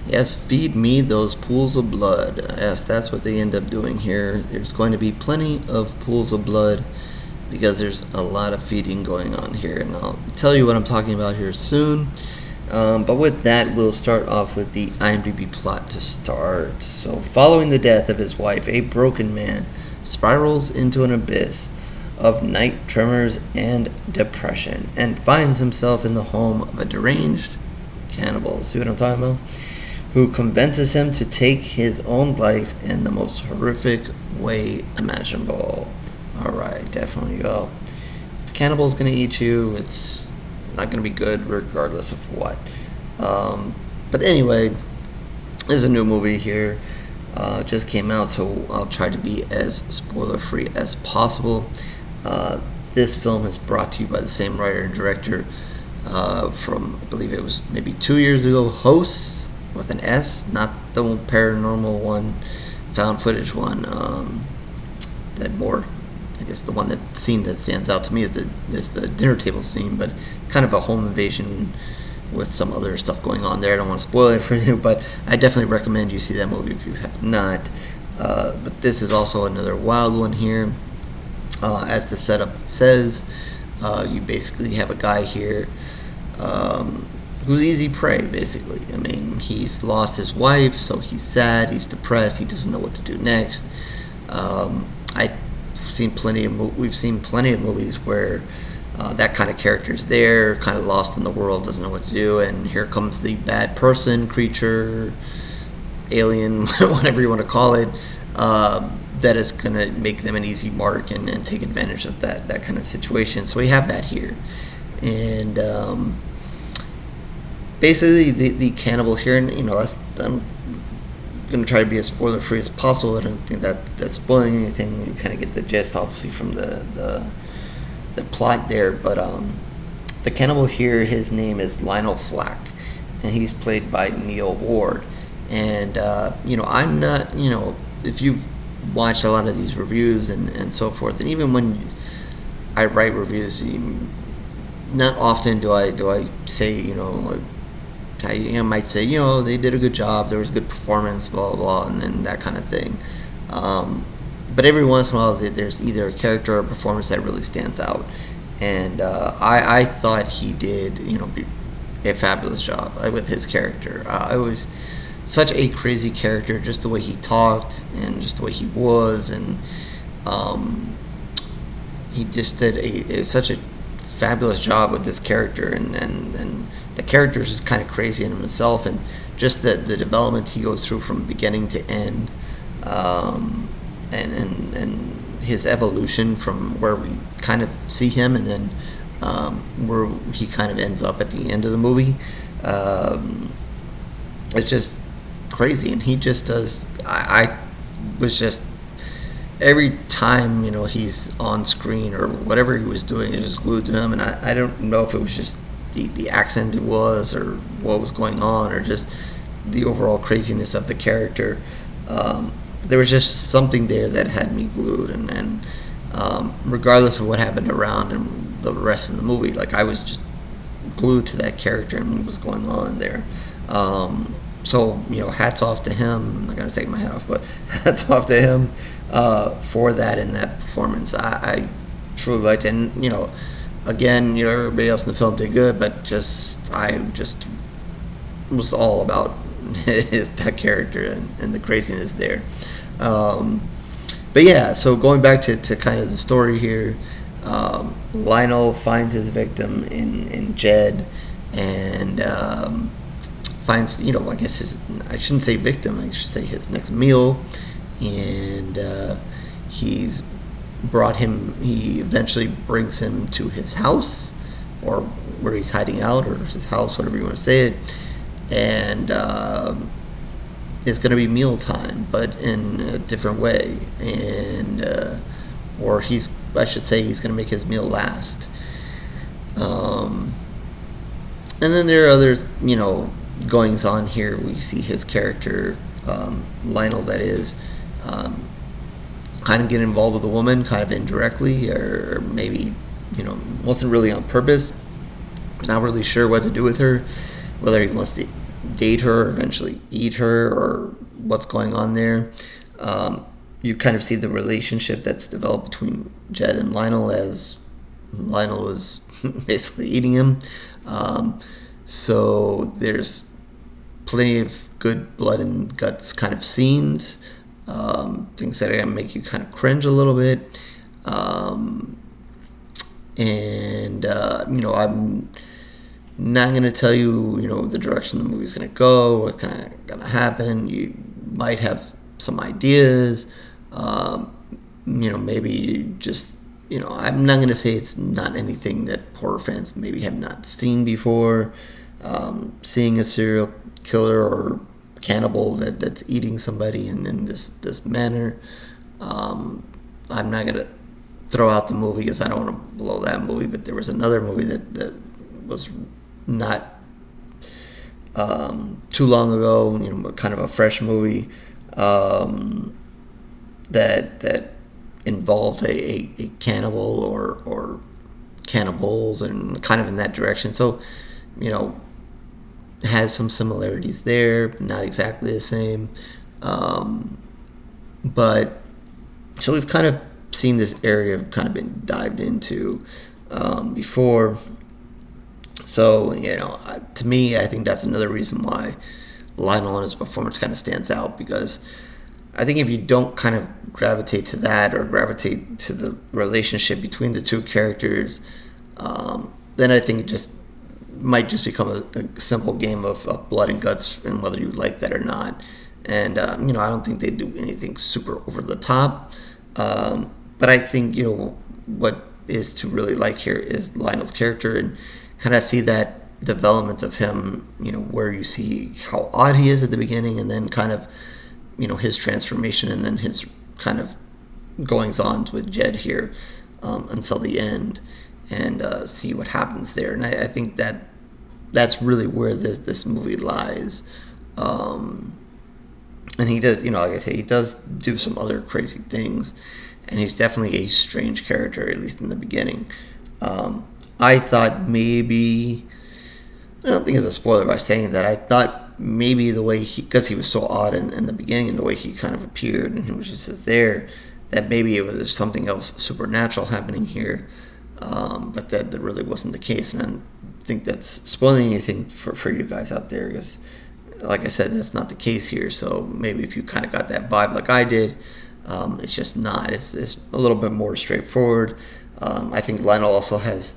Yes, feed me those pools of blood. Yes, that's what they end up doing here. There's going to be plenty of pools of blood because there's a lot of feeding going on here, and I'll tell you what I'm talking about here soon. But with that, we'll start off with the IMDb plot to start. So, following the death of his wife, a broken man spirals into an abyss of night tremors and depression and finds himself in the home of a deranged cannibal. See what I'm talking about? Who convinces him to take his own life in the most horrific way imaginable. Alright, definitely go. If a cannibal's gonna eat you, it's not gonna be good regardless of what. But anyway, this is a new movie here. Just came out, so I'll try to be as spoiler free as possible. This film is brought to you by the same writer and director from, I believe it was maybe 2 years ago, Hosts with an S, not the paranormal one, found footage one. That more, I guess the one that stands out to me is the dinner table scene, but kind of a home invasion with some other stuff going on there. I don't want to spoil it for you, but I definitely recommend you see that movie if you have not. But this is also another wild one here. As the setup says, you basically have a guy here who's easy prey, basically. I mean, he's lost his wife, so he's sad, he's depressed, he doesn't know what to do next. We've seen plenty of movies where that kind of character is there, kind of lost in the world, doesn't know what to do, and here comes the bad person, creature, alien, whatever you want to call it, that is going to make them an easy mark and take advantage of that kind of situation. So we have that here. And basically the cannibal here, and I'm going to try to be as spoiler free as possible. I don't think that's spoiling anything. You kind of get the gist, obviously, from the plot there. But the cannibal here, his name is Lionel Flack, and he's played by Neal Ward. And I'm not, if you've watched a lot of these reviews and so forth, and even when I write reviews, not often do I say, I might say, they did a good job, there was a good performance, blah, blah, blah, and then that kind of thing. But every once in a while, there's either a character or a performance that really stands out. And I thought he did, a fabulous job with his character. It was such a crazy character, just the way he talked and just the way he was. And he just did such a fabulous job with this character. And the character is just kind of crazy in himself, and just the development he goes through from beginning to end, and his evolution from where we kind of see him, and then where he kind of ends up at the end of the movie. It's just crazy, and he just does. I was just, every time he's on screen or whatever he was doing, it was glued to him, and I don't know if it was just the accent it was, or what was going on, or just the overall craziness of the character. There was just something there that had me glued, and regardless of what happened around and the rest of the movie, like, I was just glued to that character and what was going on there. So hats off to him. I'm not gonna take my hat off, but hats off to him for that, and that performance. I truly liked it. And again, everybody else in the film did good, but I just was all about that character and the craziness there. But yeah, so going back to kind of the story here, Lionel finds his victim in Jed, and finds, I guess I shouldn't say victim, I should say his next meal, and he eventually brings him to his house, or where he's hiding out, or his house, whatever you want to say it, and it's going to be mealtime, but in a different way, and or he's going to make his meal last. And then there are other, goings on here. We see his character, Lionel, that is, kind of get involved with a woman, kind of indirectly, or maybe, wasn't really on purpose. Not really sure what to do with her, whether he wants to, date her or eventually eat her or what's going on there. You kind of see the relationship that's developed between Jed and Lionel as Lionel is basically eating him. So there's plenty of good blood and guts kind of scenes, things that are going to make you kind of cringe a little bit. I'm not going to tell you, the direction the movie's going to go, what's kind of going to happen. You might have some ideas. Maybe you just, I'm not going to say it's not anything that horror fans maybe have not seen before. Seeing a serial killer or cannibal that's eating somebody in this manner. I'm not going to throw out the movie because I don't want to blow that movie, but there was another movie that was not too long ago, kind of a fresh movie that involved a cannibal or cannibals and kind of in that direction. So, has some similarities there, not exactly the same. But so we've kind of seen this area kind of been dived into before. So, to me, I think that's another reason why Lionel and his performance kind of stands out, because I think if you don't kind of gravitate to that or gravitate to the relationship between the two characters, then I think it might just become a simple game of blood and guts, and whether you like that or not. And, I don't think they do anything super over the top. But I think, what is to really like here is Lionel's character, and kind of see that development of him, where you see how odd he is at the beginning, and then kind of, his transformation, and then his kind of goings on with Jed here until the end, and see what happens there. And I think that's really where this movie lies. And he does, like I say, he does do some other crazy things, and he's definitely a strange character, at least in the beginning. I thought maybe, I don't think it's a spoiler by saying that, I thought maybe the way because he was so odd in the beginning, and the way he kind of appeared, and he was just there, that maybe it was something else supernatural happening here, but that really wasn't the case. And I don't think that's spoiling anything for you guys out there, because, like I said, that's not the case here. So maybe if you kind of got that vibe like I did, it's just not. It's a little bit more straightforward. I think Lionel also has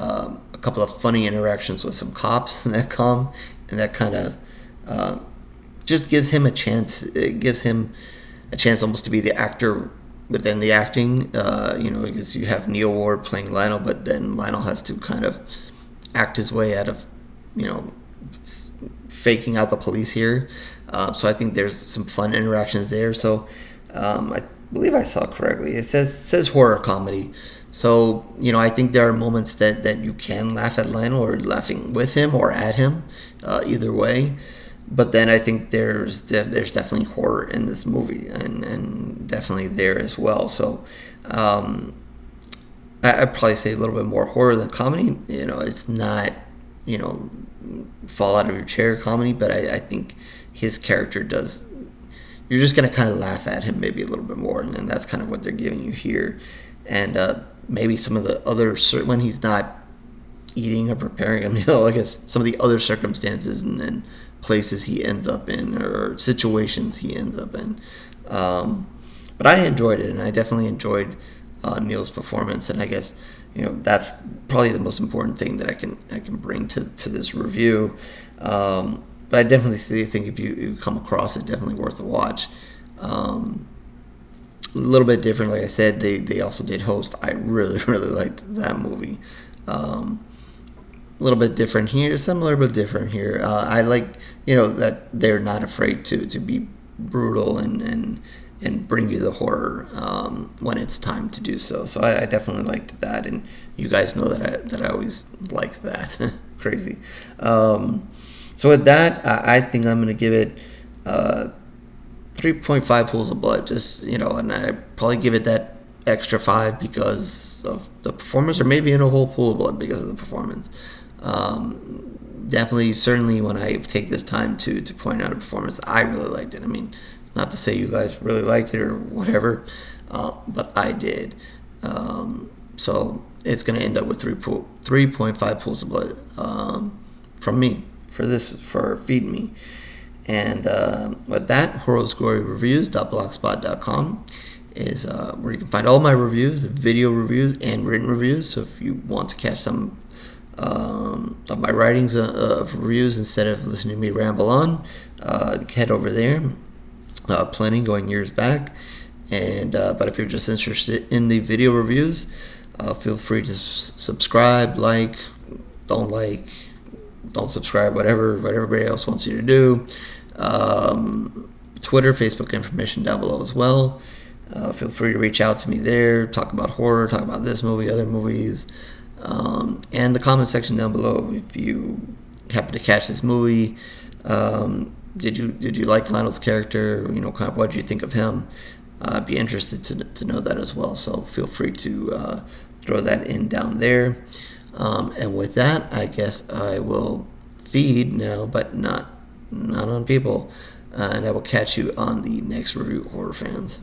a couple of funny interactions with some cops that come, and that kind of just gives him a chance. It gives him a chance almost to be the actor within the acting, because you have Neal Ward playing Lionel, but then Lionel has to kind of act his way out of, faking out the police here. So I think there's some fun interactions there. So I believe I saw correctly. It says horror comedy. So, I think there are moments that you can laugh at Lionel, or laughing with him or at him, either way. But then I think there's definitely horror in this movie, and definitely there as well. So I'd probably say a little bit more horror than comedy. It's not, fall out of your chair comedy, but I think his character does. You're just going to kind of laugh at him maybe a little bit more, and that's kind of what they're giving you here. And maybe some of the other, when he's not eating or preparing a meal, I guess some of the other circumstances and places he ends up in, or situations he ends up in. But I enjoyed it, and I definitely enjoyed Neal's performance, and I guess that's probably the most important thing that I can bring to this review. But I definitely think if you come across it, definitely worth a watch. A little bit different, like I said, they also did Host. I really, really liked that movie. A little bit different here, similar but different here. I like, that they're not afraid to be brutal and bring you the horror when it's time to do so. So I definitely liked that, and you guys know that I always like that. Crazy. So with that, I think I'm going to give it 3.5 pools of blood, and I probably give it that extra 5 because of the performance, or maybe in a whole pool of blood because of the performance. definitely, certainly, when I take this time to point out a performance, I really liked it. I mean, it's not to say you guys really liked it or whatever, but I did. So it's going to end up with 3.5 pools of blood from me for Feed Me. And with that, horoscoryreviews.blogspot.com is where you can find all my reviews, the video reviews and written reviews. So if you want to catch some of my writings of reviews instead of listening to me ramble on, head over there. Plenty going years back. And but if you're just interested in the video reviews, feel free to subscribe, don't subscribe, whatever everybody else wants you to do. Twitter, Facebook information down below as well. Feel free to reach out to me there, talk about horror, talk about this movie, other movies, and the comment section down below. If you happen to catch this movie, did you like Lionel's character? You know, kind of what did you think of him? I'd be interested to know that as well. So feel free to throw that in down there. And with that, I guess I will feed now, but not on people. And I will catch you on the next review, horror fans.